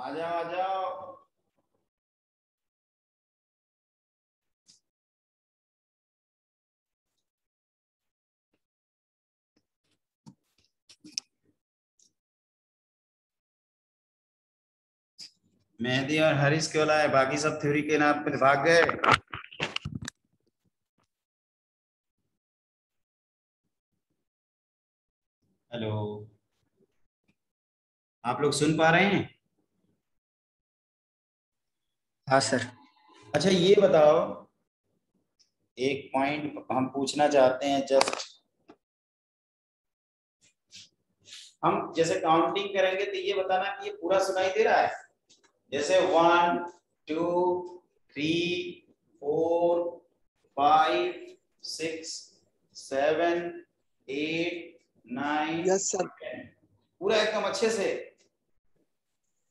आ जाओ आ जाओ। मेहदी और हरीश क्यों लाए? बाकी सब थ्योरी के नाम पे भाग गए। हेलो, आप लोग सुन पा रहे हैं? हाँ सर। अच्छा ये बताओ, एक पॉइंट हम पूछना चाहते हैं। जस्ट हम जैसे काउंटिंग करेंगे तो ये बताना कि ये पूरा सुनाई दे रहा है। जैसे 1 2 3 4 5 6 7 8 9 यस सर। 10, पूरा एकदम अच्छे से।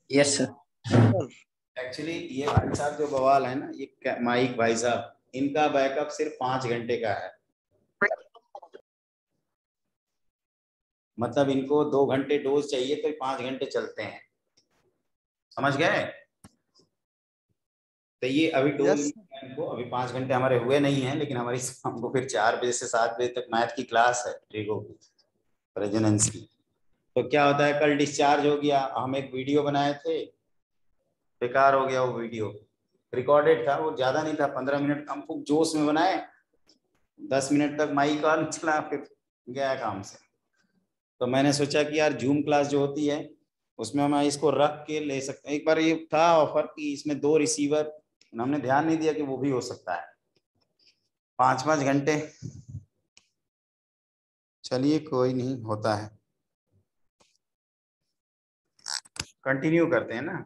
Yes sir. एक्चुअली ये भाई साहब जो बवाल है ना, ये माइक भाई साहब, इनका बैकअप सिर्फ 5 घंटे का है। मतलब इनको 2 घंटे डोज चाहिए तो 5 घंटे चलते हैं, समझ गए? तो ये अभी डोज यस इनको अभी 5 घंटे हमारे हुए नहीं है, लेकिन हमारी हमको फिर 4 बजे से 7 बजे तक मैथ की क्लास है, ट्रिगो की, रेजोनेंस की। तो क्या होता है, कल डिस्चार्ज हो गया, हम एक वीडियो बनाए थे, बेकार हो गया वो वीडियो। रिकॉर्डेड था, वो ज्यादा नहीं था, 15 मिनट का, हम खूब जोश में बनाए। 10 मिनट तक माइक ऑन चला, फिर गया काम से। तो मैंने सोचा कि यार जूम क्लास जो होती है उसमें हम इसको रख के ले सकते हैं। एक बार ये था ऑफर कि इसमें 2 रिसीवर, हमने ध्यान नहीं दिया कि वो भी हो सकता है। 5-5 घंटे, चलिए कोई नहीं, होता है। कंटिन्यू करते हैं ना।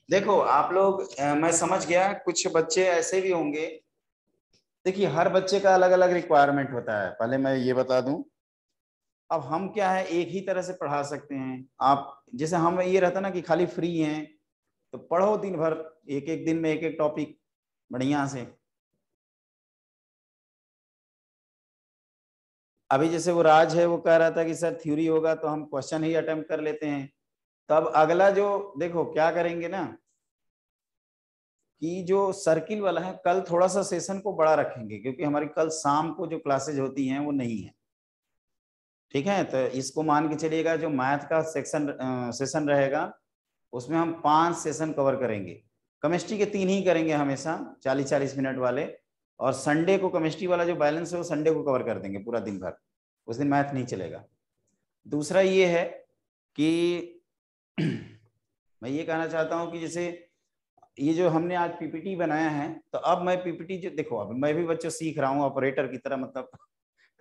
देखो आप लोग, मैं समझ गया कुछ बच्चे ऐसे भी होंगे। देखिए हर बच्चे का अलग अलग रिक्वायरमेंट होता है, पहले मैं ये बता दूं। अब हम क्या है, एक ही तरह से पढ़ा सकते हैं। आप जैसे हम ये रहता ना कि खाली फ्री हैं तो पढ़ो दिन भर, एक एक दिन में एक एक टॉपिक बढ़िया से। अभी जैसे वो राज है, वो कह रहा था कि सर थ्योरी होगा तो हम क्वेश्चन ही अटेम्प्ट कर लेते हैं। तब अगला जो, देखो क्या करेंगे ना, कि जो सर्किल वाला है कल थोड़ा सा सेशन को बड़ा रखेंगे, क्योंकि हमारी कल शाम को जो क्लासेज होती हैं वो नहीं है। ठीक है, तो इसको मान के चलिएगा, जो मैथ का सेशन रहेगा उसमें हम 5 सेशन कवर करेंगे। केमिस्ट्री के 3 ही करेंगे हमेशा, 40-40 मिनट वाले। और संडे को केमिस्ट्री वाला जो बैलेंस है वो संडे को कवर कर देंगे पूरा दिन भर, उस दिन मैथ नहीं चलेगा। दूसरा ये है कि मैं ये कहना चाहता हूँ कि जैसे ये जो हमने आज पीपीटी बनाया है, तो अब मैं पीपीटी जो, देखो अब मैं भी बच्चों सीख रहा हूँ ऑपरेटर की तरह, मतलब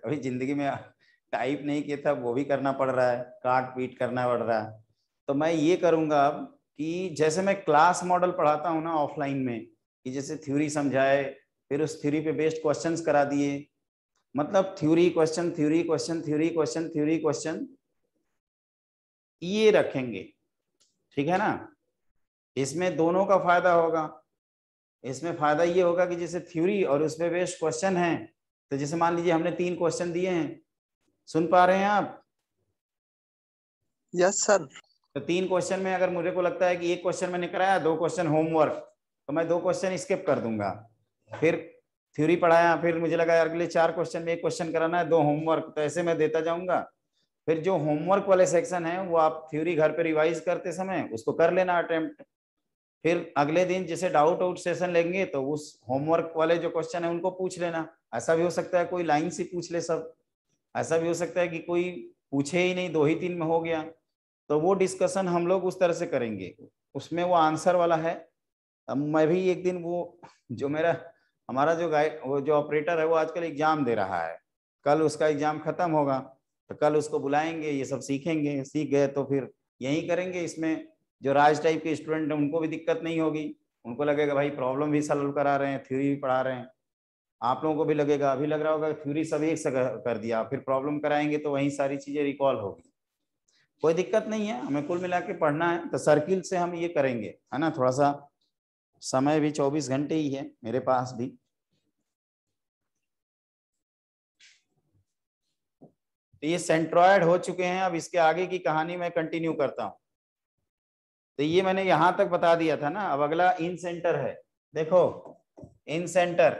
कभी जिंदगी में टाइप नहीं किया था, वो भी करना पड़ रहा है, काट पीट करना पड़ रहा है। तो मैं ये करूंगा अब कि जैसे मैं क्लास मॉडल पढ़ाता हूँ ना ऑफलाइन में, कि जैसे थ्योरी समझाए, फिर उस थ्योरी पे बेस्ड क्वेश्चंस करा दिए, मतलब theory question, theory question, theory question, theory question, ये रखेंगे। ठीक है ना? इसमें दोनों का फायदा होगा। इसमें फायदा ये होगा कि जैसे थ्योरी और उस पे बेस्ड क्वेश्चन है, तो जैसे मान लीजिए हमने 3 क्वेश्चन दिए हैं, सुन पा रहे हैं आप? Yes sir. तो 3 क्वेश्चन में अगर मुझे को लगता है कि एक क्वेश्चन मैंने कराया, 2 क्वेश्चन होमवर्क, तो मैं 2 क्वेश्चन स्किप कर दूंगा। फिर थ्योरी पढ़ाया, फिर मुझे लगा यार अगले 4 क्वेश्चन में 1 क्वेश्चन कराना है, 2 होमवर्क, तो ऐसे मैं देता जाऊंगा। फिर जो होमवर्क वाले सेक्शन है वो आप थ्योरी घर पे रिवाइज करते समय उसको कर लेना अटेम्प्ट। फिर अगले दिन जैसे डाउट आउट सेशन लेंगे तो उस होमवर्क वाले जो क्वेश्चन है उनको पूछ लेना। ऐसा भी हो सकता है कोई लाइन से पूछ ले सब, ऐसा भी हो सकता है कि कोई पूछे ही नहीं, 2 ही 3 में हो गया। तो वो डिस्कशन हम लोग उस तरह से करेंगे, उसमें वो आंसर वाला है। अब मैं भी एक दिन वो, जो मेरा, हमारा जो गाइड, वो जो ऑपरेटर है वो आजकल एग्जाम दे रहा है, कल उसका एग्जाम खत्म होगा, तो कल उसको बुलाएंगे, ये सब सीखेंगे, सीख गए तो फिर यही करेंगे। इसमें जो राज टाइप के स्टूडेंट हैं उनको भी दिक्कत नहीं होगी, उनको लगेगा भाई प्रॉब्लम भी सॉल्व करा रहे हैं, थ्योरी भी पढ़ा रहे हैं। आप लोगों को भी लगेगा, अभी लग रहा होगा थ्योरी सब एक से कर दिया, फिर प्रॉब्लम कराएंगे तो वही सारी चीजें रिकॉल होगी। कोई दिक्कत नहीं है, हमें कुल मिला के पढ़ना है, तो सर्किल से हम ये करेंगे, है ना। थोड़ा सा समय भी 24 घंटे ही है मेरे पास भी। तो ये सेंट्रॉयड हो चुके हैं, अब इसके आगे की कहानी मैं कंटिन्यू करता हूँ। तो ये मैंने यहां तक बता दिया था ना। अब अगला इन सेंटर है। देखो incentre,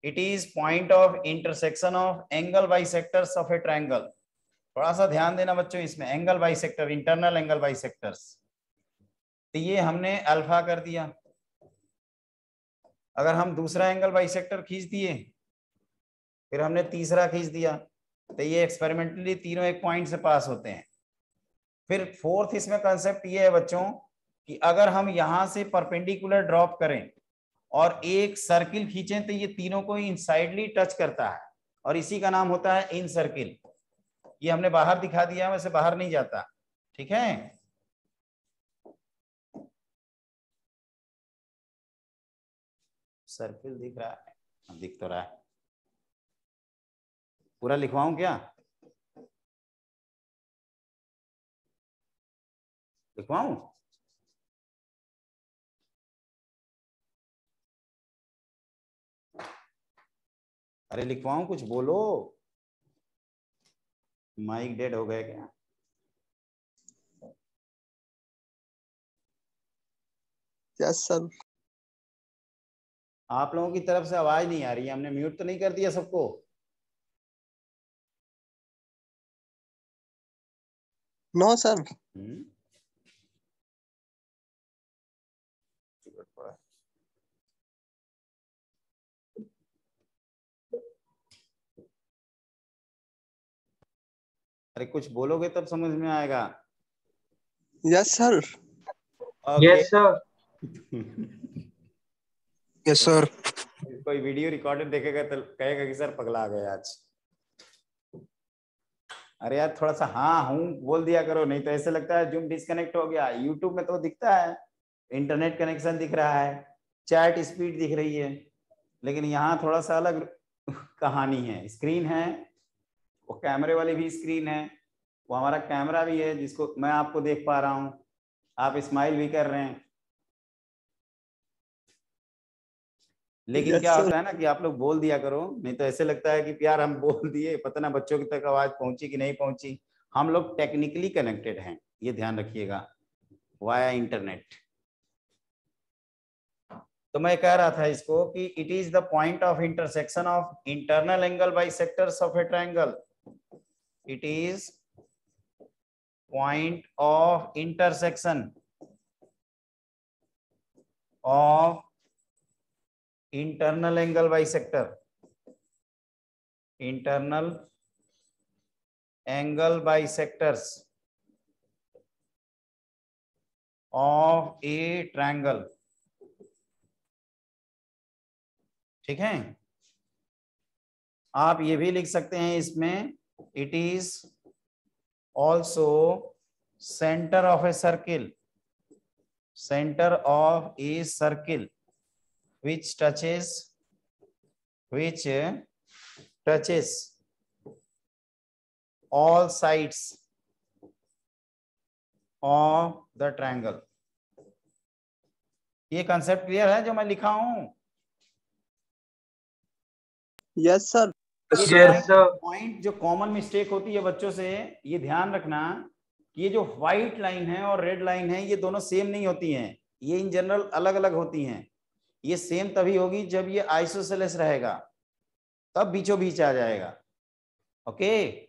it is point of intersection of angle bisectors of a triangle. थोड़ा सा ध्यान देना बच्चों इसमें, angle bisector, internal angle bisectors. तो ये हमने अल्फा कर दिया। अगर हम दूसरा एंगल बाइसेक्टर खींच दिए, फिर हमने तीसरा खींच दिया, तो ये एक्सपेरिमेंटली तीनों एक पॉइंट से पास होते हैं। फिर फोर्थ इसमें कंसेप्ट ये है बच्चों कि अगर हम यहां से परपेंडिकुलर ड्रॉप करें और एक सर्किल खींचें तो ये तीनों को इनसाइडली टच करता है, और इसी का नाम होता है इन सर्किल। ये हमने बाहर दिखा दिया, वैसे बाहर नहीं जाता। ठीक है, सर्किल दिख रहा है, दिख तो रहा है। पूरा लिखवाऊं क्या? लिखवाऊं? अरे लिखवाऊं, कुछ बोलो। माइक डेड हो गया क्या? Yes sir. आप लोगों की तरफ से आवाज नहीं आ रही है। हमने म्यूट तो नहीं कर दिया सबको? No sir. अरे कुछ बोलोगे तब समझ में आएगा। Yes sir. Yes sir. Yes sir. कोई वीडियो रिकॉर्डेड देखेगा तो कहेगा कि सर पगला गए आज। अरे यार थोड़ा सा हाँ हूँ बोल दिया करो, नहीं तो ऐसे लगता है जूम डिस्कनेक्ट हो गया। यूट्यूब में तो दिखता है, इंटरनेट कनेक्शन दिख रहा है, चैट स्पीड दिख रही है, लेकिन यहाँ थोड़ा सा अलग कहानी है। स्क्रीन है, वो कैमरे वाली भी स्क्रीन है, वो हमारा कैमरा भी है जिसको मैं आपको देख पा रहा हूँ, आप स्माइल भी कर रहे हैं। लेकिन क्या होता है ना कि आप लोग बोल दिया करो, नहीं तो ऐसे लगता है कि यार हम बोल दिए, पता ना बच्चों की तक आवाज पहुंची कि नहीं पहुंची। हम लोग टेक्निकली कनेक्टेड हैं, ये ध्यान रखिएगा, वाया इंटरनेट। तो मैं कह रहा था इसको कि it is the point of intersection of internal angle bisectors of a triangle. It is point of intersection of internal angle bisector, internal angle bisectors of a triangle। ठीक है, आप ये भी लिख सकते हैं इसमें, it is also center of a circle, center of a circle which touches all sides of the triangle। ये कंसेप्ट क्लियर है जो मैं लिखा हूं? Yes sir. पॉइंट जो कॉमन मिस्टेक होती है बच्चों से, ये ध्यान रखना कि ये जो व्हाइट लाइन है और रेड लाइन है ये दोनों सेम नहीं होती हैं, ये इन जनरल अलग अलग होती हैं। ये सेम तभी होगी जब ये आइसोसेलेस रहेगा, तब बीचों बीच आ जाएगा। ओके,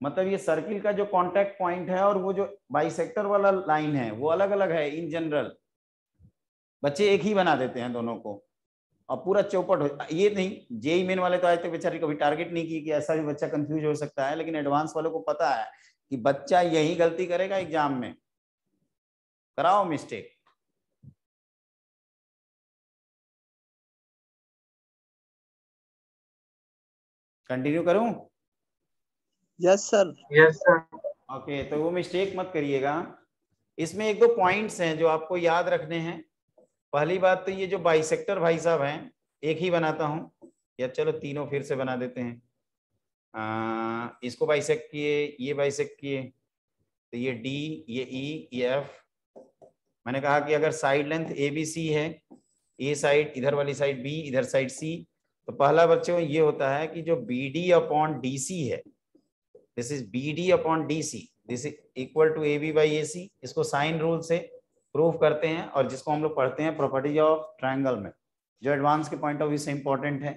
मतलब ये सर्किल का जो कांटेक्ट पॉइंट है और वो जो बाइसेक्टर वाला लाइन है वो अलग अलग है। इन जनरल बच्चे एक ही बना देते हैं दोनों को, और पूरा चौपट हो। ये नहीं, जेई मेन वाले तो आज तक बेचारे कभी टारगेट नहीं की कि ऐसा भी बच्चा कंफ्यूज हो सकता है, लेकिन एडवांस वालों को पता है कि बच्चा यही गलती करेगा एग्जाम में। कराओ मिस्टेक। कंटिन्यू करूं? Yes sir. Yes sir. Okay, तो वो मिस्टेक मत करिएगा। इसमें एक दो पॉइंट्स हैं जो आपको याद रखने हैं। पहली बात तो ये जो बाइसेक्टर भाई साहब हैं, एक ही बनाता हूं, या चलो तीनों फिर से बना देते हैं। इसको बाइसेक्ट किए, ये बाइसेक्ट किए, तो ये डी, ये ई, ये एफ। मैंने कहा कि अगर side length A B C है, ए साइड इधर वाली साइड बी, इधर साइड सी, तो पहला बच्चों ये होता है कि जो B D upon D C है, this is B D upon D C, this is equal to AB by AC। इसको साइन रूल से प्रूव करते हैं और जिसको हम लोग पढ़ते हैं प्रॉपर्टीज ऑफ ट्रायंगल में, जो एडवांस के पॉइंट ऑफ व्यू से इंपॉर्टेंट है।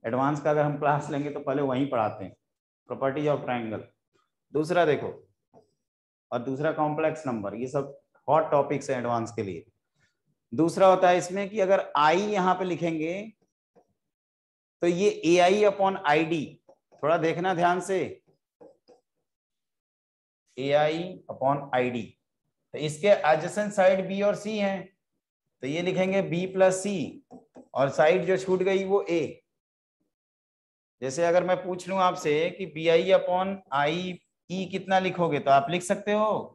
एडवांस का अगर हम क्लास लेंगे तो पहले वहीं पढ़ाते हैं, प्रॉपर्टीज ऑफ ट्रायंगल। दूसरा देखो, और दूसरा कॉम्प्लेक्स नंबर, ये सब हॉट टॉपिक्स है एडवांस के लिए। दूसरा होता है इसमें कि अगर I यहां पे लिखेंगे तो ये AI अपॉन ID, थोड़ा देखना ध्यान से, AI अपॉन ID, तो इसके एडजेसेंट साइड B और C हैं, तो ये लिखेंगे B प्लस C, और साइड जो छूट गई वो A। जैसे अगर मैं पूछ लूं आपसे कि BI अपॉन IE कितना लिखोगे, तो आप लिख सकते हो?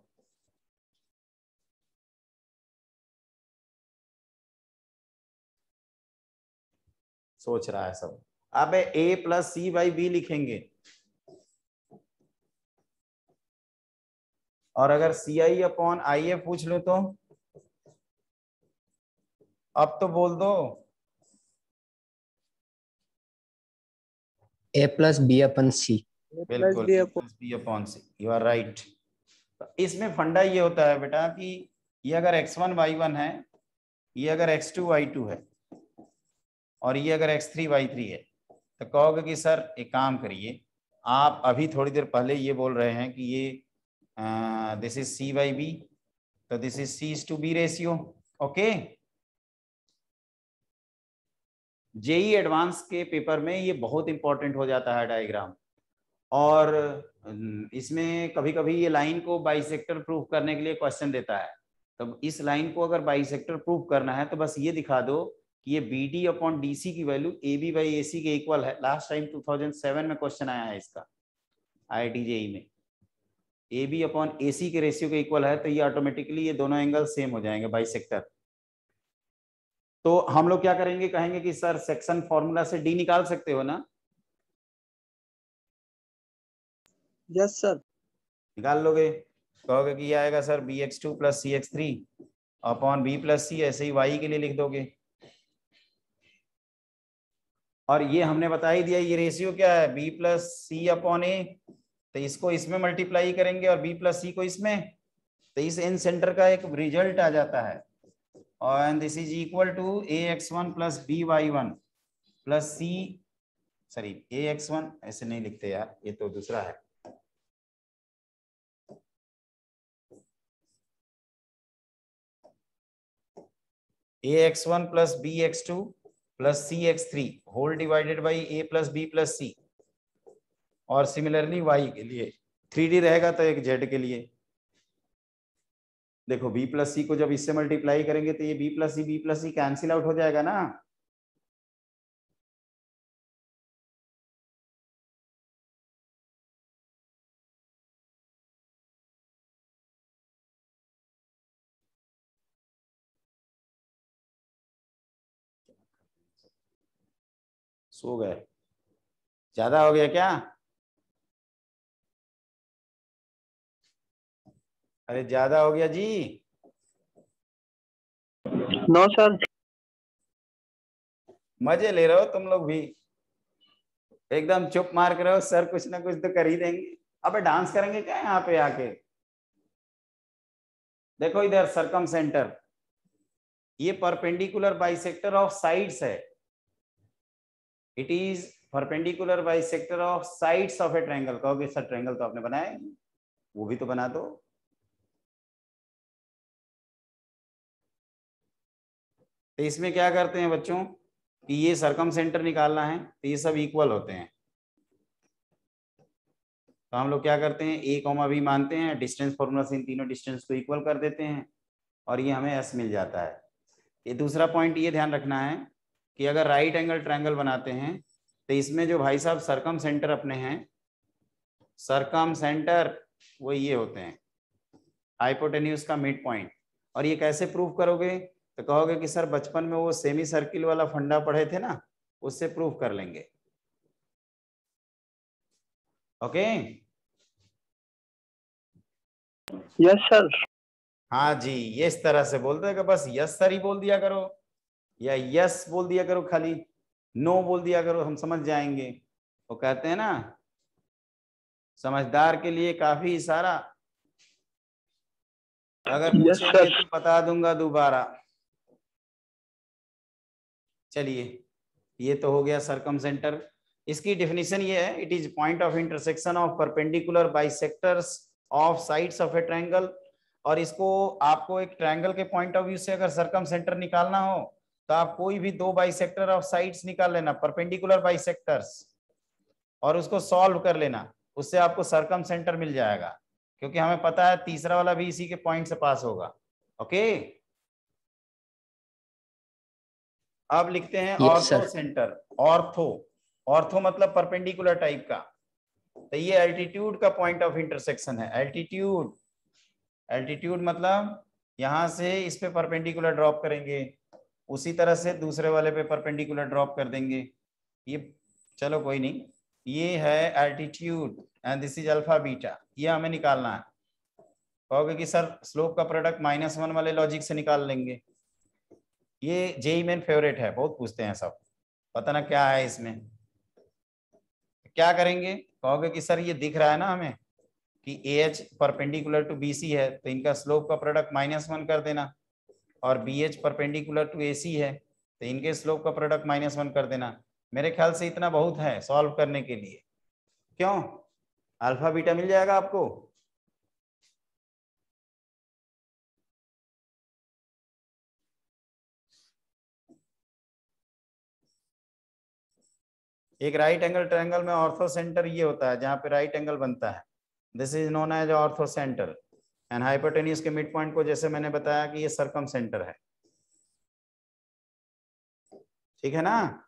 सोच रहा है सब। अब A plus C by B लिखेंगे, और अगर CI अपॉन IA पूछ लूं तो अब तो बोल दो। A plus B upon C. बिल्कुल, A plus B upon C, you are right. इसमें फंडा ये होता है बेटा कि ये अगर x1 y1 है, ये अगर x2 y2 है, और ये अगर x3 y3 है, तो कहोगे कि सर एक काम करिए, आप अभी थोड़ी देर पहले ये बोल रहे हैं कि ये this is C by B, तो this is C/B ratio. Okay, JEE advance के पेपर में ये बहुत इंपॉर्टेंट हो जाता है डायग्राम, और इसमें कभी कभी ये लाइन को बाइसेक्टर प्रूफ करने के लिए क्वेश्चन देता है। तो इस लाइन को अगर बाइसेक्टर प्रूफ करना है तो बस ये दिखा दो कि ये BD अपॉन DC की वैल्यू AB बाई AC के इक्वल है। लास्ट टाइम 2007 में क्वेश्चन आया है इसका IIT JEE में, AB अपॉन AC के रेशियो के इक्वल है, तो ये ऑटोमेटिकली ये दोनों एंगल सेम हो जाएंगे बाइसेक्टर। तो हम लोग क्या करेंगे, कहेंगे कि सर सेक्शन फॉर्मूला से D निकाल सकते हो ना? Yes sir. निकाल लोगे, कहोगे कि ये आएगा sir BX2 plus CX3 upon B plus C, ऐसे ही Y के लिए लिख दोगे। और ये हमने बता ही दिया ये रेशियो क्या है, B plus C upon A, तो इसको इसमें मल्टीप्लाई करेंगे और B प्लस C को इसमें, तो इस एन सेंटर का एक रिजल्ट आ जाता है। और this is equal to AX1 plus BY1 plus C, sorry AX1 ऐसे नहीं लिखते यार, ये तो दूसरा है, AX1 plus BX2 plus CX3 whole divided by A plus B plus C, और सिमिलरली Y के लिए 3D रहेगा तो एक Z के लिए। देखो B प्लस C को जब इससे मल्टीप्लाई करेंगे तो ये B plus C cancel out हो जाएगा ना। सो गए, ज्यादा हो गया क्या? अरे ज्यादा हो गया जी। No sir. मजे ले रहे हो तुम लोग भी, एकदम चुप मार के रहो, सर कुछ ना कुछ तो कर ही देंगे। अबे डांस करेंगे क्या यहाँ पे आके? देखो इधर सरकम सेंटर, ये परपेंडिकुलर बाइसेक्टर ऑफ साइड्स है, it is perpendicular bisector of sides of a triangle. कहोगे सर ट्रायंगल तो आपने बनाया, वो भी तो बना दो। तो इसमें क्या करते हैं बच्चों कि ये सरकम सेंटर निकालना है, तो ये सब इक्वल होते हैं, तो हम लोग क्या करते हैं A, B मानते हैं, डिस्टेंस फॉर्मूला से इन तीनों डिस्टेंस को इक्वल कर देते हैं, और ये हमें S मिल जाता है। ये दूसरा पॉइंट ये ध्यान रखना है कि अगर राइट एंगल ट्रायंगल बनाते हैं तो इसमें जो भाई साहब सरकम सेंटर अपने हैं, सरकम सेंटर वो ये होते हैं हाइपोटेन्यूज का मिड पॉइंट। और ये कैसे प्रूव करोगे, तो कहोगे कि सर बचपन में वो सेमी सर्किल वाला फंडा पढ़े थे ना, उससे प्रूव कर लेंगे। Okay yes sir. हाँ जी, ये इस तरह से बोलते हैं कि बस यस सर ही बोल दिया करो, या यस बोल दिया करो, खाली नो बोल दिया करो, हम समझ जाएंगे। वो कहते हैं ना समझदार के लिए काफी इशारा अगर Yes, पूछेंगे sir. तो बता दूंगा दोबारा। चलिए, ये तो हो गया सरकम सेंटर। इसकी डेफिनेशन ये है, it is point of intersection of perpendicular bisectors of sides of a triangle. और इसको आपको एक ट्रायंगल के पॉइंट ऑफ व्यू से अगर सरकम सेंटर निकालना हो तो आप कोई भी दो बाइसेक्टर ऑफ साइड्स निकाल लेना, परपेंडिकुलर बाइसेक्टर्स, और उसको सॉल्व कर लेना, उससे आपको सरकम सेंटर मिल जाएगा, क्योंकि हमें पता है तीसरा वाला भी इसी के पॉइंट से पास होगा। ओके, अब लिखते हैं Yes, ortho sir. Centre. Ortho, ortho मतलब परपेंडिकुलर टाइप का। तो ये एल्टीट्यूड का पॉइंट ऑफ इंटरसेक्शन है। एल्टीट्यूड, एल्टीट्यूड मतलब यहां से इस पे परपेंडिकुलर ड्रॉप करेंगे, उसी तरह से दूसरे वाले पे परपेंडिकुलर ड्रॉप कर देंगे। ये चलो कोई नहीं, ये है altitude and this is alpha beta, ये हमें निकालना है। कहोगे कि सर स्लोप का प्रोडक्ट -1 वाले लॉजिक से निकाल लेंगे। ये जेई मेन फेवरेट है, बहुत पूछते हैं सब, पता ना क्या है इसमें। क्या करेंगे, कहोगे कि सर ये दिख रहा है ना हमें कि A H perpendicular to B C है, तो इनका स्लोप का प्रोडक्ट -1 कर देना, और बी एच परपेंडिकुलर टू ए सी है तो इनके स्लोप का प्रोडक्ट -1 कर देना। मेरे ख्याल से इतना बहुत है सॉल्व करने के लिए। क्यों, अल्फा बीटा मिल जाएगा आपको। एक राइट एंगल ट्रायंगल में ऑर्थो सेंटर ये होता है जहां पे राइट एंगल बनता है, this is known as orthocentre. And hypotenuse के मिड पॉइंट को जैसे मैंने बताया कि ये सरकम सेंटर है। ठीक है ना,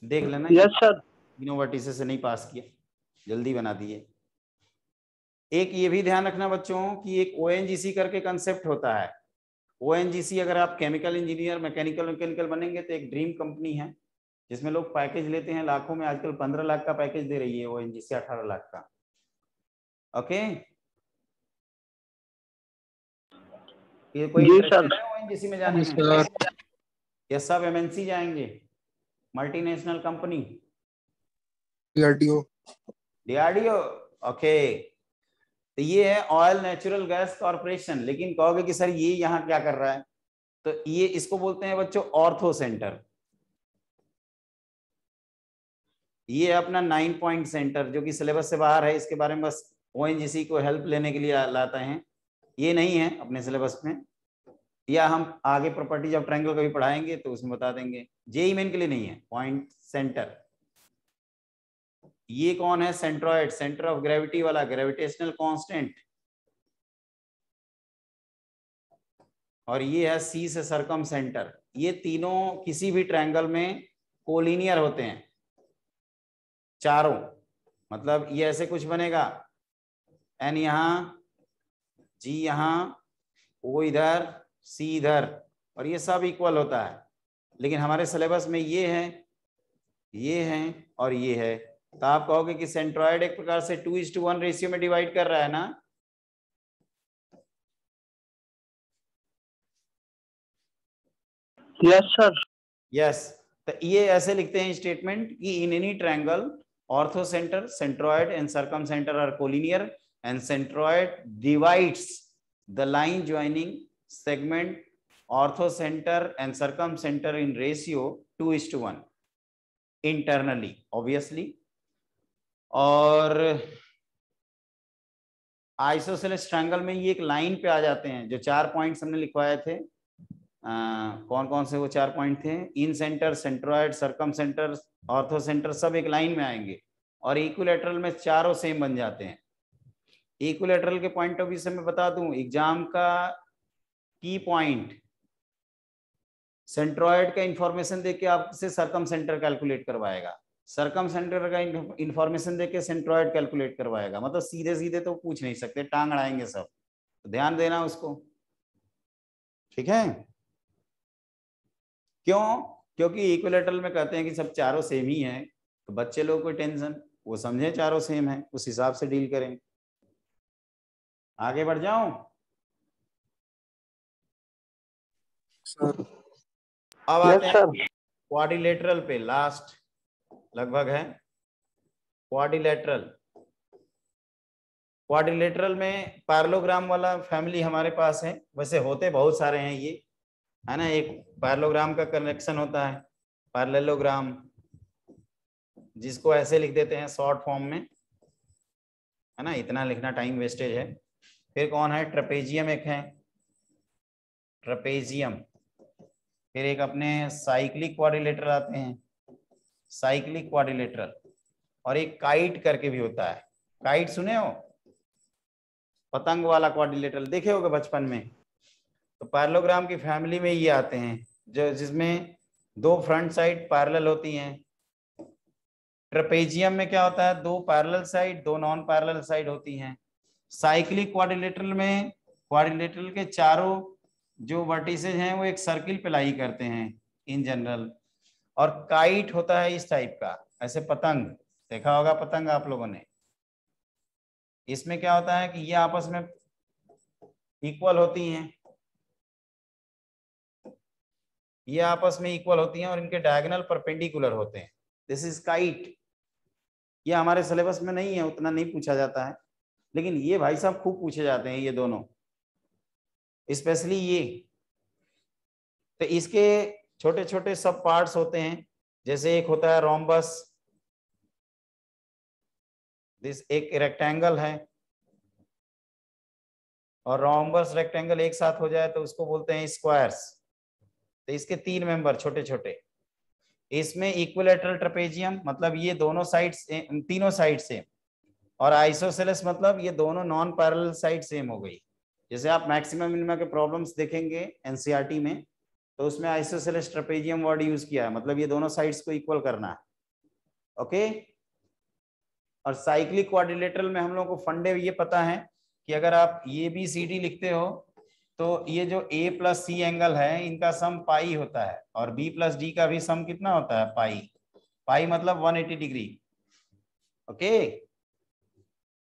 देख लेना। Yes, sir. तीनों वर्टिसेस से नहीं पास किया, जल्दी बना दिए। एक ये भी ध्यान रखना बच्चों कि एक ओएनजीसी करके कंसेप्ट होता है। ओएनजीसी, अगर आप केमिकल इंजीनियर मैकेनिकल बनेंगे तो एक ड्रीम कंपनी है जिसमें लोग पैकेज लेते हैं लाखों में। आजकल 15 लाख का पैकेज दे रही है ओएनजीसी, 18 लाख का। ओके, ये कोई जी इंटरेस्टेड सर। है ओएनजीसी में जाने में? Sir. ये सब एमएनसी जाएंगे, multinational company, DRDO. DRDO. Okay, तो ये है ऑयल नेचुरल गैस कॉर्पोरेशन। लेकिन कहोगे कि सर ये यहाँ क्या कर रहा है, तो ये इसको बोलते हैं बच्चों ऑर्थो सेंटर। ये अपना 9 पॉइंट सेंटर जो कि सिलेबस से बाहर है, इसके बारे में बस ओएनजीसी को हेल्प लेने के लिए लाते हैं, ये नहीं है अपने सिलेबस में। या हम आगे प्रॉपर्टीज ऑफ ट्रायंगल कभी पढ़ाएंगे तो उसमें बता देंगे, जेई मेन के लिए नहीं है। पॉइंट सेंटर, ये कौन है, सेंट्रॉइड, सेंटर ऑफ ग्रेविटी वाला, ग्रेविटेशनल कांस्टेंट। और ये है सी से सरकम सेंटर। ये तीनों किसी भी ट्रायंगल में कोलिनियर होते हैं, चारों। मतलब ये ऐसे कुछ बनेगा, एन यहाँ, जी यहाँ, ओ इधर, सी इधर, और ये सब इक्वल होता है। लेकिन हमारे सिलेबस में ये है, ये है और ये है। तो आप कहोगे कि सेंट्रॉइड एक प्रकार से 2:1 रेशियो में डिवाइड कर रहा है ना। Yes, sir. यस, तो ये ऐसे लिखते हैं स्टेटमेंट कि in any triangle orthocentre, centroid and circumcentre are collinear and centroid divides the line joining segment orthocentre and circumcentre in ratio 2:1 internally obviously. और isosceles triangle में ये एक लाइन पे आ जाते हैं। जो 4 points हमने लिखवाए थे, कौन कौन से वो 4 पॉइंट थे, incentre, centroid, circumcentre, orthocentre, सब एक लाइन में आएंगे। और इक्विलैटरल में चारों सेम बन जाते हैं। इक्विलैटरल के पॉइंट ऑफ व्यू से मैं बता दूं, एग्जाम का की पॉइंट सेंट्रॉइड का इंफॉर्मेशन देके आपसे सरकम सेंटर कैलकुलेट करवाएगा, सरकम सेंटर का इंफॉर्मेशन देके सेंट्रॉइड कैलकुलेट करवाएगा। मतलब सीधे सीधे तो पूछ नहीं सकते, टांग अड़ाएंगे सब, तो ध्यान देना उसको। ठीक है, क्यों, क्योंकि इक्विलैटरल में कहते हैं कि सब चारों सेम ही है, तो बच्चे लोग को टेंशन, वो समझे चारों सेम है, उस हिसाब से डील करें। आगे बढ़ जाऊं, अब आते Yes, हैं sir. क्वाड्रिलेटरल पे, लास्ट लगभग है क्वाड्रिलेटरल। क्वाड्रिलेटरल में पैरेललोग्राम वाला फैमिली हमारे पास है, वैसे होते बहुत सारे हैं ये, है ना। एक पैरेललोग्राम का कनेक्शन होता है पैरेललोग्राम, जिसको ऐसे लिख देते हैं शॉर्ट फॉर्म में, है ना, इतना लिखना टाइम वेस्टेज है। फिर कौन है, ट्रेपेजियम एक है, ट्रेपेजियम। फिर एक अपने साइक्लिक क्वाड्रिलेटरल आते हैं, साइक्लिक क्वाड्रिलेटरल। और एक काइट करके भी होता है, काइट सुने हो, पतंग वाला क्वाड्रिलेटरल देखे होगे बचपन में। तो पैरेललोग्राम की फैमिली में ये आते हैं जो जिसमें दो फ्रंट साइड पैरेलल होती हैं। ट्रेपेजियम में क्या होता है, दो पैरेलल साइड दो नॉन पैरेलल साइड होती हैं। साइक्लिक क्वाड्रिलेटरल में क्वाड्रिलेटरल के चारों जो वर्टिसेज हैं वो एक सर्किल पे लाई करते हैं इन जनरल। और काइट होता है इस टाइप का, ऐसे पतंग देखा होगा पतंग आप लोगों ने। इसमें क्या होता है कि ये आपस में इक्वल होती हैं, ये आपस में इक्वल होती हैं और इनके डायगोनल परपेंडिकुलर होते हैं। This is kite. ये हमारे सिलेबस में नहीं है, उतना नहीं पूछा जाता है, लेकिन ये भाई साहब खूब पूछे जाते हैं ये दोनों, स्पेशली ये। तो इसके छोटे छोटे सब पार्ट्स होते हैं, जैसे एक होता है रोम्बस, दिस एक रेक्टेंगल है, और रोम्बस रेक्टेंगल एक साथ हो जाए तो उसको बोलते हैं स्क्वायर्स। तो इसके तीन मेंबर छोटे छोटे। इसमें इक्विलैटरल ट्रेपेजियम मतलब ये दोनों साइड्स तीनों साइड सेम, और आइसोसेलेस मतलब ये दोनों नॉन पैरेलल साइड सेम हो गई। जैसे आप मैक्सिमम मिनिमम के प्रॉब्लम्स देखेंगे एनसीईआरटी में, तो उसमें आइसोसेलेस ट्रेपेजियम वर्ड यूज किया है, मतलब ये दोनों साइड्स को इक्वल करना है। ओके। और साइक्लिक क्वाड्रिलेटरल में हम लोग को फंडे ये पता है कि अगर आप ये बी सी डी लिखते हो तो ये जो ए प्लस सी एंगल है इनका सम पाई होता है, और बी प्लस डी का भी सम कितना होता है, पाई। पाई मतलब 180 डिग्री। ओके,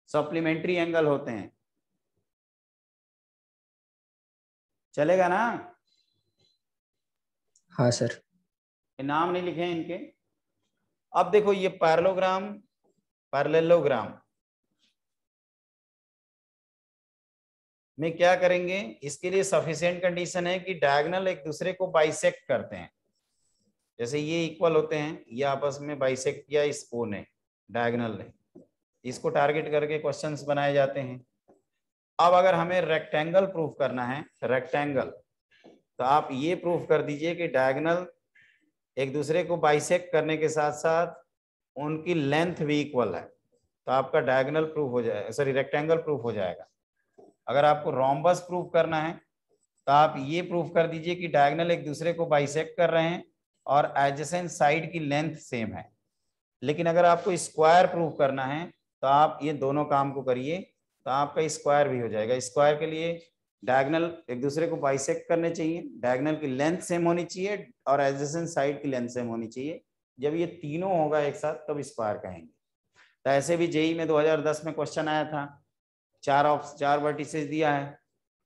सप्लीमेंट्री एंगल होते हैं, चलेगा ना। हाँ सर। ये नाम नहीं लिखे हैं इनके। अब देखो ये पैरेललोग्राम, पैरेललोग्राम में क्या करेंगे, इसके लिए सफिशिएंट कंडीशन है कि डायगोनल एक दूसरे को बाइसेक्ट करते हैं। जैसे ये इक्वल होते हैं, ये आपस में बाइसेक्ट किया इस ओ ने, डायगोनल ने, इसको टारगेट करके क्वेश्चंस बनाए जाते हैं। अब अगर हमें रेक्टेंगल प्रूफ करना है, रेक्टेंगल, तो आप ये प्रूफ कर दीजिए कि डायगोनल एक दूसरे को बाइसेक्ट करने के साथ साथ उनकी लेंथ भी इक्वल है, तो आपका डायगोनल प्रूफ हो जाएगा, सॉरी रेक्टेंगल प्रूफ हो जाएगा। अगर आपको रोम्बस प्रूफ करना है तो आप ये प्रूफ कर दीजिए कि डायगोनल एक दूसरे को बाइसेक्ट कर रहे हैं और एडजेसेंट साइड की लेंथ सेम है। लेकिन अगर आपको स्क्वायर प्रूफ करना है तो आप ये दोनों काम को करिए, तो आपका स्क्वायर भी हो जाएगा। स्क्वायर के लिए डायगोनल एक दूसरे को बाइसेक्ट करने चाहिए, डायगोनल की लेंथ सेम होनी चाहिए और एडजेसेंट साइड की लेंथ सेम होनी चाहिए। जब ये तीनों होगा एक साथ तब स्क्वायर कहेंगे। तो ऐसे भी जेई में 2010 में क्वेश्चन आया था, चार वर्टिसेज दिया है,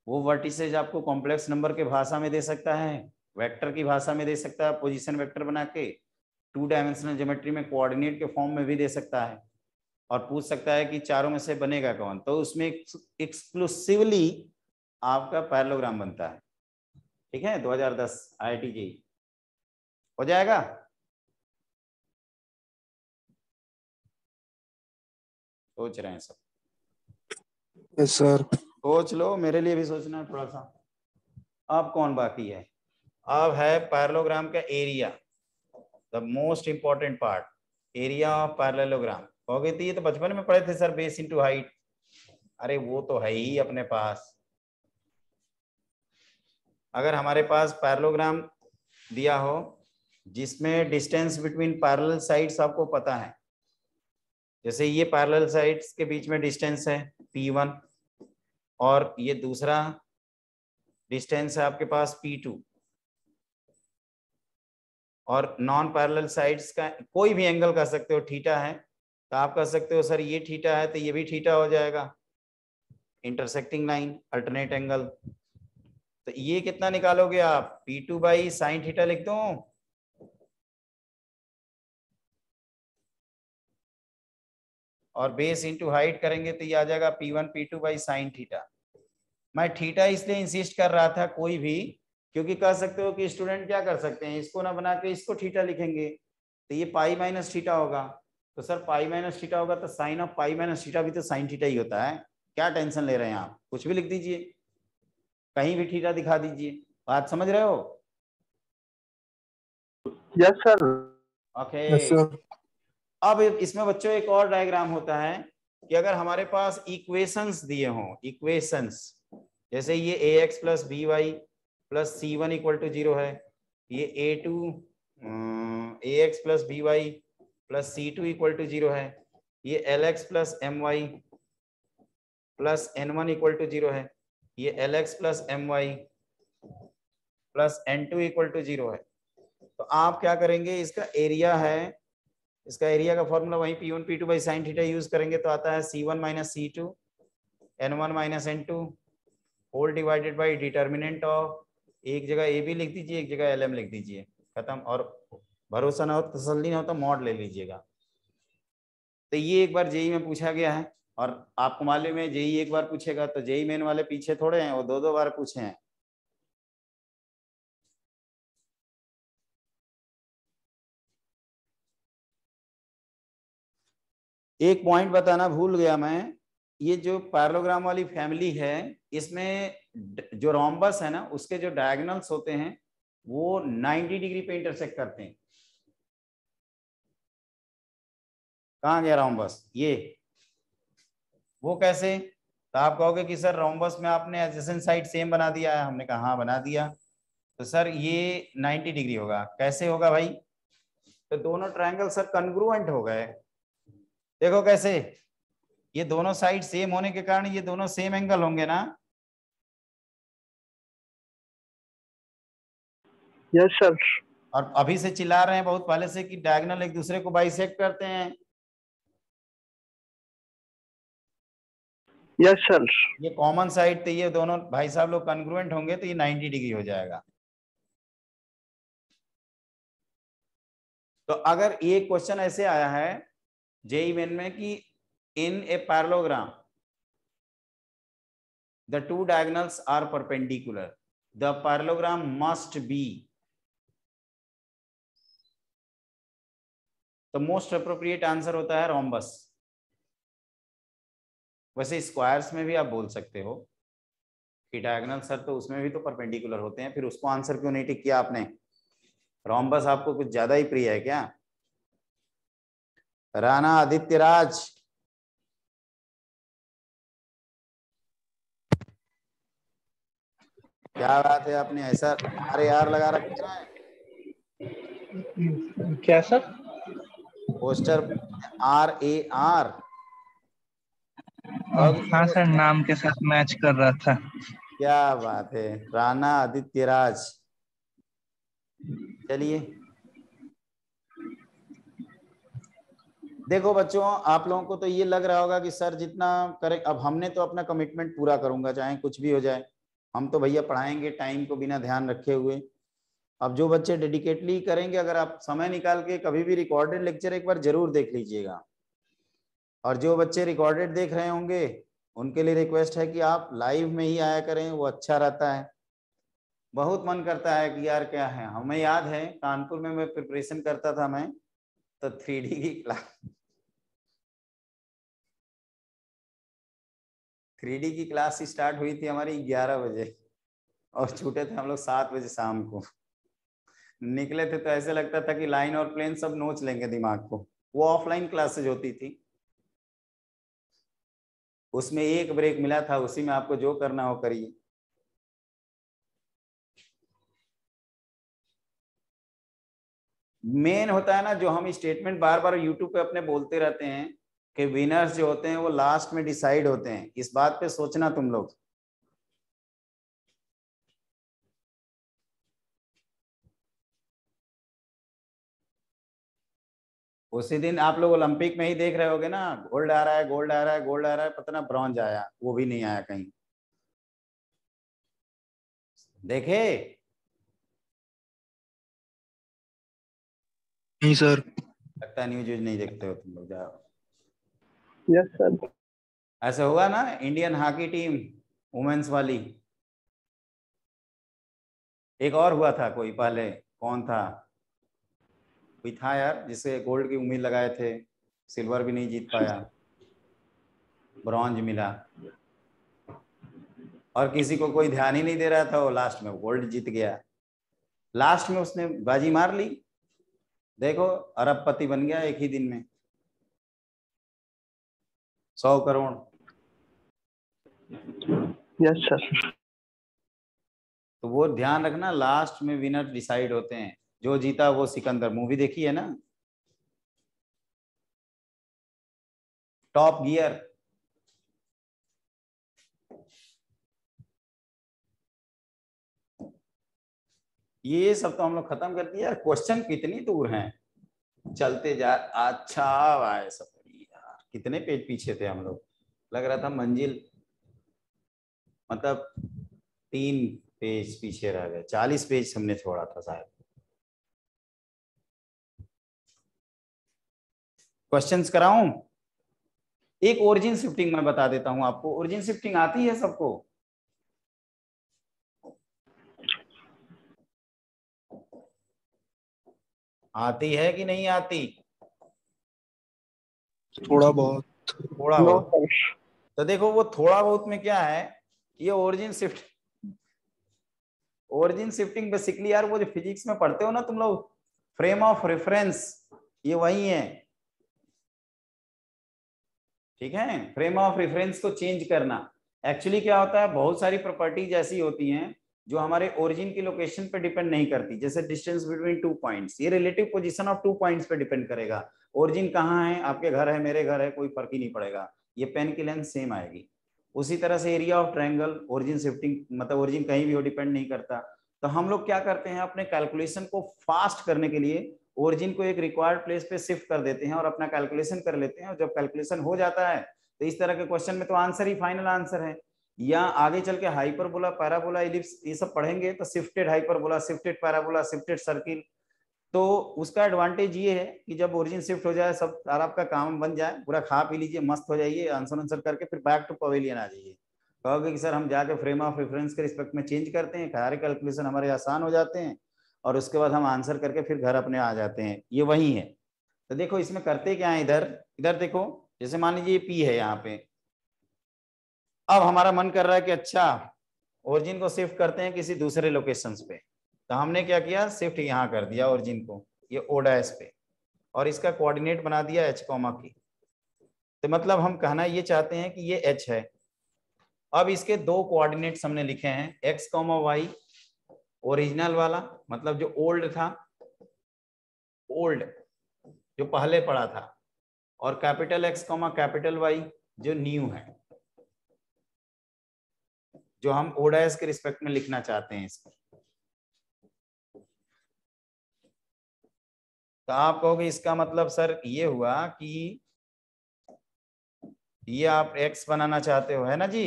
वो वर्टिसेज आपको कॉम्प्लेक्स नंबर के भाषा में दे सकता है, वेक्टर की भाषा में दे सकता है, पोजीशन वेक्टर बना के 2 डायमेंशनल ज्योमेट्री में कोऑर्डिनेट के फॉर्म में भी दे सकता है, और पूछ सकता है कि चारों में से बनेगा कौन। तो उसमें एक्सक्लूसिवली आपका पैरेललोग्राम बनता है। ठीक है, 2010 IIT जेईई हो जाएगा। सोच रहे हैं सब? Yes sir. सोच लो, मेरे लिए भी सोचना है थोड़ा सा। अब कौन बाकी है, अब है पैरेललोग्राम का area, the most important part, area of parallelogram. हो गई थी, ये तो बचपन में पढ़े थे सर, बेस इनटू हाइट। अरे वो तो है ही अपने पास। अगर हमारे पास पैरेललोग्राम दिया हो जिसमें डिस्टेंस बिटवीन पैरेलल साइड्स आपको पता है, जैसे ये पैरेलल साइड्स के बीच में डिस्टेंस है P1 और ये दूसरा डिस्टेंस है आपके पास P2, और नॉन पैरेलल साइड्स का कोई भी एंगल कर सकते हो, थीटा है तो आप कर सकते हो सर ये थीटा है तो ये भी थीटा हो जाएगा, इंटरसेक्टिंग लाइन अल्टरनेट एंगल। तो ये कितना निकालोगे आप, P2 बाई साइन थीटा लिख दो। और बेस इंटू हाइट करेंगे तो ये आ जाएगा P1 P2 by sine theta. मैं थीटा इसलिए इंसिस्ट कर रहा था कोई भी, क्योंकि कह सकते हो कि स्टूडेंट क्या कर सकते हैं, इसको ना बना के इसको थीटा लिखेंगे तो ये पाई माइनस थीटा होगा। तो सर पाई माइनस थीटा होगा तो sine of pi minus theta भी तो साइन थीटा ही होता है, क्या टेंशन ले रहे हैं आप, कुछ भी लिख दीजिए, कहीं भी थीटा दिखा दीजिए। बात समझ रहे हो? Yes sir. Okay. Yes sir. अब इसमें बच्चों एक और डायग्राम होता है कि अगर हमारे पास इक्वेशंस दिए हों, इक्वेशंस जैसे ये ax plus B Y plus C one equal to 0 है, ये a2 ax plus B Y plus C two equal to 0 है, ये lx plus M Y plus N one equal to 0 है, ये lx plus M Y plus N two equal to 0 है। तो आप क्या करेंगे, इसका एरिया है, इसका एरिया का फॉर्मूला वही P1 P2 by sine theta use करेंगे तो आता है C1 minus C2 N1 minus N2 whole divided by determinant of, एक जगह ए बी लिख दीजिए, एक जगह LM लिख दीजिए, खत्म। और भरोसा ना हो, तसल्ली ना हो तो मॉड ले लीजिएगा। तो ये एक बार जेई में पूछा गया है और आपको मालूम है जेई एक बार पूछेगा तो जेई मेन वाले पीछे थोड़े हैं, वो दो दो बार पूछे हैं। एक पॉइंट बताना भूल गया मैं, ये जो पैरेललोग्राम वाली फैमिली है इसमें जो रोम्बस है ना उसके जो डायगोनल्स होते हैं वो 90 डिग्री पे इंटरसेक्ट करते हैं। कहाँ गया रोम्बस, ये वो कैसे? तो आप कहोगे कि सर रोम्बस में आपने एडजेसेंट साइड सेम बना दिया है, हमने कहा हाँ बना दिया। तो सर ये 90 डिग्री होगा, कैसे होगा भाई? तो दोनों ट्रायंगल सर कन्ग्रुएंट हो गए। देखो कैसे, ये दोनों साइड सेम होने के कारण ये दोनों सेम एंगल होंगे ना। Yes sir. और अभी से चिल्ला रहे हैं बहुत पहले से कि डायगोनल एक दूसरे को बाइसेक्ट करते हैं। Yes sir. ये कॉमन साइड, तो ये दोनों भाई साहब लोग कन्ग्रुएंट होंगे तो ये 90 डिग्री हो जाएगा। तो अगर ये क्वेश्चन ऐसे आया है जेई मेन में कि in a parallelogram the two diagonals are perpendicular, the parallelogram must be, the most appropriate answer होता है रोम्बस। वैसे स्क्वायर्स में भी आप बोल सकते हो कि डायगोनल सर तो उसमें भी तो परपेंडिकुलर होते हैं, फिर उसको आंसर क्यों नहीं टिक किया आपने? रोम्बस आपको कुछ ज्यादा ही प्रिय है क्या? राणा आदित्य राज, क्या बात है, आपने ऐसा RAR लगा रखा है क्या सर? Poster RAR? हाँ सर, नाम के साथ मैच कर रहा था। क्या बात है, राणा आदित्य राज। चलिए देखो बच्चों, आप लोगों को तो ये लग रहा होगा कि सर जितना करें, अब हमने तो अपना कमिटमेंट पूरा करूंगा चाहे कुछ भी हो जाए, हम तो भैया पढ़ाएंगे टाइम को बिना ध्यान रखे हुए। अब जो बच्चे डेडिकेटली करेंगे, अगर आप समय निकाल के कभी भी रिकॉर्डेड लेक्चर एक बार जरूर देख लीजिएगा, और जो बच्चे रिकॉर्डेड देख रहे होंगे उनके लिए रिक्वेस्ट है कि आप लाइव में ही आया करें, वो अच्छा रहता है। बहुत मन करता है कि यार क्या है, हमें याद है कानपुर में मैं प्रिपरेशन करता था मैं, तो 3D की क्लास 3D की क्लास स्टार्ट हुई थी हमारी 11 बजे और छूटे थे हम लोग 7 बजे शाम को। निकले थे तो ऐसे लगता था कि लाइन और प्लेन सब नोच लेंगे दिमाग को। वो ऑफलाइन क्लासेज होती थी, उसमें एक ब्रेक मिला था, उसी में आपको जो करना हो करिए। मेन होता है ना जो हम स्टेटमेंट बार बार यूट्यूब पे अपने बोलते रहते हैं कि विनर्स जो होते हैं वो लास्ट में डिसाइड होते हैं, इस बात पे सोचना तुम लोग। उसी दिन आप लोग ओलंपिक में ही देख रहे होगे ना, गोल्ड आ रहा है, गोल्ड आ रहा है, गोल्ड आ रहा है, पता ना ब्रॉन्ज आया, वो भी नहीं आया कहीं, देखे? नहीं सर। लगता है न्यूज नहीं देखते हो तुम लोग, जाओ। Yes sir. ऐसे होगा ना, इंडियन हॉकी टीम वुमेन्स वाली। एक और हुआ था कोई पहले, कौन था, कोई था यार जिसे गोल्ड की उम्मीद लगाए थे, सिल्वर भी नहीं जीत पाया, ब्रॉन्ज मिला, और किसी को कोई ध्यान ही नहीं दे रहा था, वो लास्ट में गोल्ड जीत गया। लास्ट में उसने बाजी मार ली, देखो अरबपति बन गया एक ही दिन में, 100 करोड़। Yes sir. तो वो ध्यान रखना, लास्ट में विनर डिसाइड होते हैं, जो जीता वो सिकंदर। मूवी देखी है ना, टॉप गियर। ये सब तो हम लोग खत्म कर दिया। क्वेश्चन कितनी दूर हैं, चलते जा। अच्छा भाई सब यार, कितने पेज पीछे थे हम लोग, लग रहा था मंजिल मतलब 3 पेज पीछे रह गए। 40 पेज हमने छोड़ा था शायद। क्वेश्चंस कराऊं? एक ओरिजिन शिफ्टिंग मैं बता देता हूं आपको। ओरिजिन शिफ्टिंग आती है सबको? आती है कि नहीं आती? थोड़ा बहुत। थोड़ा नो बहुत। सर। तो देखो वो थोड़ा बहुत में क्या है, ये ओरिजिन शिफ्टिंग बेसिकली यार, वो जो फिजिक्स में पढ़ते हो ना तुम लोग, फ्रेम ऑफ रेफरेंस, ये वही है। ठीक है, फ्रेम ऑफ रेफरेंस को चेंज करना। एक्चुअली क्या होता है, बहुत सारी प्रॉपर्टीज ऐसी होती हैं जो हमारे ओरिजिन की लोकेशन पे डिपेंड नहीं करती। जैसे डिस्टेंस बिटवीन 2 पॉइंट्स, ये रिलेटिव पोजीशन ऑफ 2 पॉइंट्स पे डिपेंड करेगा। ओरिजिन कहाँ है, आपके घर है मेरे घर है, कोई फर्क ही नहीं पड़ेगा, ये पेन की लेंथ सेम आएगी। उसी तरह से area of triangle, origin shifting मतलब ओरिजिन कहीं भी हो डिपेंड नहीं करता। तो हम लोग क्या करते हैं, अपने कैलकुलेशन को फास्ट करने के लिए ओरिजिन को एक रिक्वायर्ड प्लेस पे शिफ्ट कर देते हैं और अपना कैलकुलेशन कर लेते हैं। और जब कैलकुलेशन हो जाता है तो इस तरह के क्वेश्चन में तो आंसर ही फाइनल आंसर है। या आगे चल के हाइपरबोला, पैराबोला, इलिप्स ये सब पढ़ेंगे तो shifted hyperbola, shifted parabola, shifted circle. तो उसका एडवांटेज ये है कि जब ओरिजिन शिफ्ट हो जाए, सब आपका काम बन जाए, पूरा खा पी लीजिए, मस्त हो जाइए, आंसर आंसर करके फिर बैक टू पवेलियन आ जाइए। कहोगे कि सर हम जाके फ्रेम ऑफ रेफरेंस के रिस्पेक्ट में चेंज करते हैं, सारे कैलकुलेशन हमारे आसान हो जाते हैं, और उसके बाद हम आंसर करके फिर घर अपने आ जाते हैं, ये वही है। तो देखो इसमें करते क्या है, इधर इधर देखो, जैसे मान लीजिए पी है यहाँ पे। अब हमारा मन कर रहा है कि अच्छा ओरिजिन को शिफ्ट करते हैं किसी दूसरे लोकेशंस पे। तो हमने क्या किया, शिफ्ट यहाँ कर दिया ओरिजिन को, ये ओ डैश पे, और इसका कोऑर्डिनेट बना दिया एच कॉमा की। तो मतलब हम कहना ये चाहते हैं कि ये एच है। अब इसके 2 कोऑर्डिनेट्स हमने लिखे हैं, एक्स कॉमा वाई, ओरिजिनल वाला मतलब जो ओल्ड था, ओल्ड जो पहले पड़ा था, और capital X comma capital Y जो न्यू है, जो हम ओ डैश के रिस्पेक्ट में लिखना चाहते हैं इसको। तो आप कहोगे इसका मतलब सर ये हुआ कि ये आप x बनाना चाहते हो, है ना जी?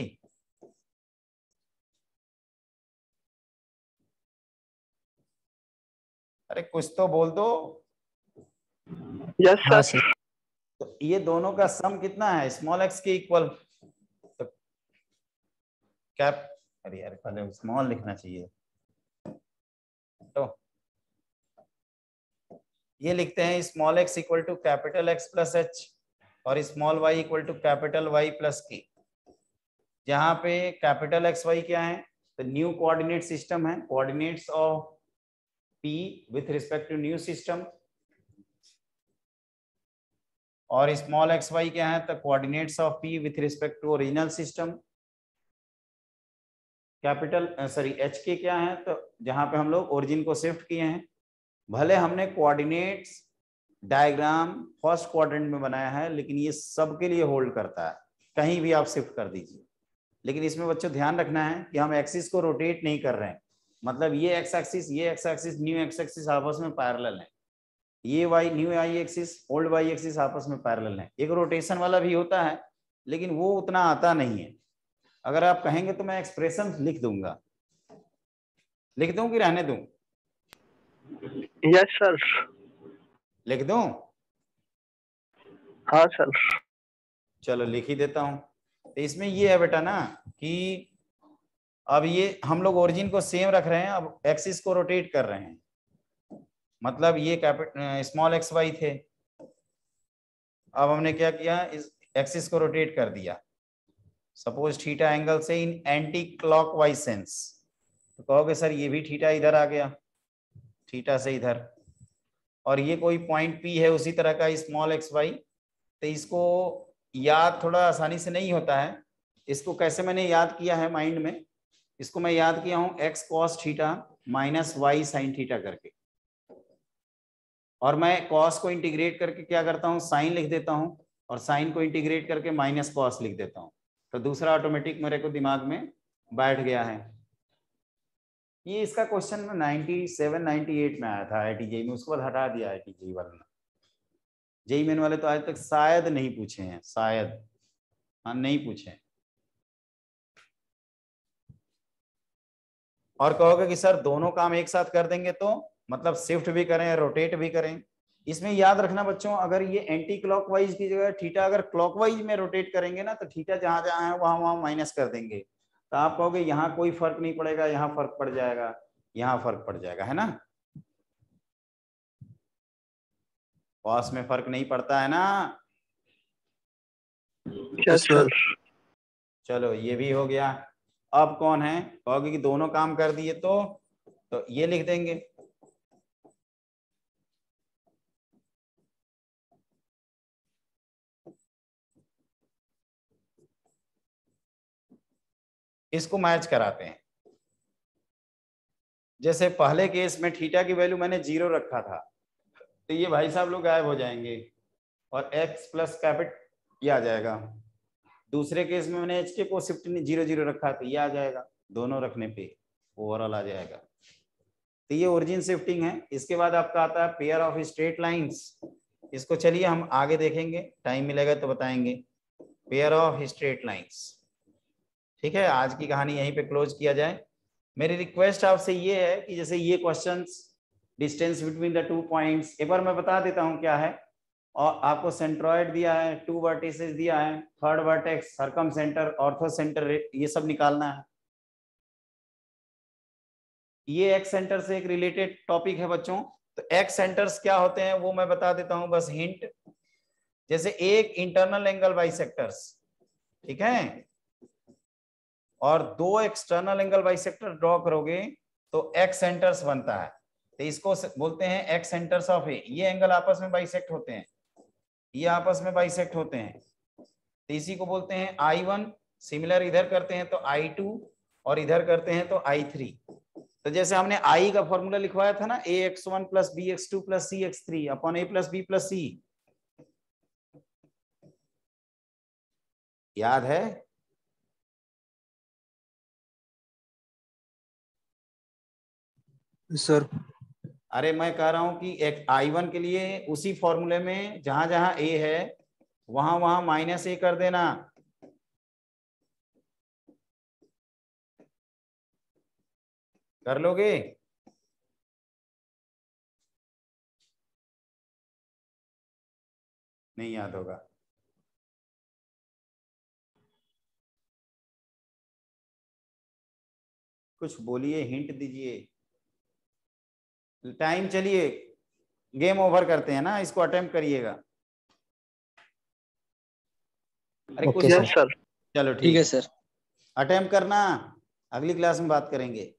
अरे कुछ तो बोल दो। यस हाँ सर। सर। तो ये दोनों का सम कितना है, स्मॉल x के इक्वल। तो कैप, अरे यार पहले स्मॉल लिखना चाहिए। तो ये लिखते हैं small x equal to capital x plus H, और small y equal to capital y plus K. जहां पे कैपिटल एक्स वाई क्या है, तो न्यू कोऑर्डिनेट सिस्टम है, coordinates of p with respect to new system. और स्मॉल एक्स वाई क्या है, तो coordinates of p with respect to original system. Capital sorry H K क्या है, तो जहां पे हम लोग ओरिजिन को शिफ्ट किए हैं। भले हमने कोऑर्डिनेट्स डायग्राम फर्स्ट क्वाड्रेंट में बनाया है, लेकिन ये सबके लिए होल्ड करता है, कहीं भी आप शिफ्ट कर दीजिए। लेकिन इसमें बच्चों ध्यान रखना है कि हम एक्सिस को रोटेट नहीं कर रहे हैं, मतलब ये एक्स एक्सिस, ये x axis, new x axis आपस में पैरेलल है। ये वाई न्यू आई एक्सिस, ओल्ड वाई एक्सिस आपस में पैरेलल है। एक रोटेशन वाला भी होता है, लेकिन वो उतना आता नहीं है। अगर आप कहेंगे तो मैं एक्सप्रेशन लिख दूंगा, लिख दूं कि रहने दूं? Yes sir. लिख दूं? हाँ सर। चलो लिख ही देता हूं। तो इसमें ये है बेटा ना कि अब ये हम लोग ओरिजिन को सेम रख रहे हैं, अब एक्सिस को रोटेट कर रहे हैं, मतलब ये स्मॉल एक्स वाई थे, अब हमने क्या किया, इस एक्सिस को रोटेट कर दिया। सपोज थीटा एंगल से इन एंटी क्लॉकवाइज सेंस, तो कहोगे सर ये भी थीटा इधर आ गया, थीटा से इधर, और ये कोई पॉइंट पी है उसी तरह का स्मॉल एक्स वाई। तो इसको याद थोड़ा आसानी से नहीं होता है, इसको कैसे मैंने याद किया है माइंड में, इसको मैं याद किया हूं X cos theta minus Y sine theta करके, और मैं कॉस को इंटीग्रेट करके क्या करता हूं, साइन लिख देता हूं, और साइन को इंटीग्रेट करके माइनस कॉस लिख देता हूं। तो दूसरा ऑटोमेटिक मेरे को दिमाग में बैठ गया है। ये इसका क्वेश्चन में 97 98 में आया था IIT JEE में, उसके बाद हटा दिया IIT JEE वाले ने। JEE मेन वाले तो आज तक शायद नहीं पूछे हैं, शायद, हाँ नहीं पूछे हैं। और कहोगे कि सर दोनों काम एक साथ कर देंगे तो मतलब शिफ्ट भी करें रोटेट भी करें। इसमें याद रखना बच्चों, अगर ये एंटी क्लॉकवाइज की जगह थीटा अगर क्लॉकवाइज में रोटेट करेंगे ना, तो थीटा जहां जहां है वहां वहां माइनस कर देंगे। तो आप कहोगे यहाँ कोई फर्क नहीं पड़ेगा, यहाँ फर्क पड़ जाएगा, यहाँ फर्क पड़ जाएगा, है ना। कॉस में फर्क नहीं पड़ता है ना। Yes sir. चलो ये भी हो गया। अब कौन है, कहोगे कि दोनों काम कर दिए तो ये लिख देंगे, इसको मैच कराते हैं। जैसे पहले केस में थीटा की वैल्यू मैंने 0 रखा था, तो ये भाई साहब लोग गायब हो जाएंगे और x प्लस कैपिट ये आ जाएगा। दूसरे केस में मैंने h के को शिफ्ट 0 0 रखा, तो ये आ जाएगा, दोनों रखने पे ओवरऑल आ जाएगा। तो ये ओरिजिन शिफ्टिंग है। इसके बाद आपका आता है पेयर ऑफ स्ट्रेट लाइंस। इसको चलिए हम आगे देखेंगे, टाइम मिलेगा तो बताएंगे। पेयर ऑफ स्ट्रेट लाइंस, ठीक है, आज की कहानी यहीं पे क्लोज किया जाए। मेरी रिक्वेस्ट आपसे ये है कि जैसे ये questions distance between the 2 points, एक बार मैं बता देता हूं क्या है, और आपको सेंट्रॉइड दिया है, 2 वर्टिसेस दिया है, third vertex, circum centre, orthocentre, ये सब निकालना है। ये एक्स सेंटर से एक रिलेटेड टॉपिक है बच्चों। तो एक्स सेंटर्स क्या होते हैं वो मैं बता देता हूं, बस हिंट। जैसे एक इंटरनल एंगल बाइसेक्टर्स, ठीक है, और 2 एक्सटर्नल एंगल बाइसेक्टर ड्रॉ करोगे तो एक्स सेंटर्स बनता है। तो इसको बोलते हैं एक्स सेंटर्स ऑफ ए। ये एंगल आपस में बाइसेक्ट होते हैं, ये आपस में बाइसेक्ट होते हैं, तो इसी को बोलते हैं I1। सिमिलर इधर करते हैं तो I2, और इधर करते हैं तो I3। तो जैसे हमने I का फॉर्मूला लिखवाया था ना, ax1 plus bx2 plus cx3 upon a plus b plus c, याद है। सर अरे मैं कह रहा हूं कि एक I1 के लिए उसी फॉर्मूले में जहां जहां a है वहां वहां माइनस a कर देना। कर लोगे? नहीं याद होगा। कुछ बोलिए, हिंट दीजिए। टाइम, चलिए गेम ओवर करते हैं ना, इसको अटेम्प्ट करिएगा। अरे कुछ, यस सर। चलो ठीक है सर, अटेम्प्ट करना, अगली क्लास में बात करेंगे।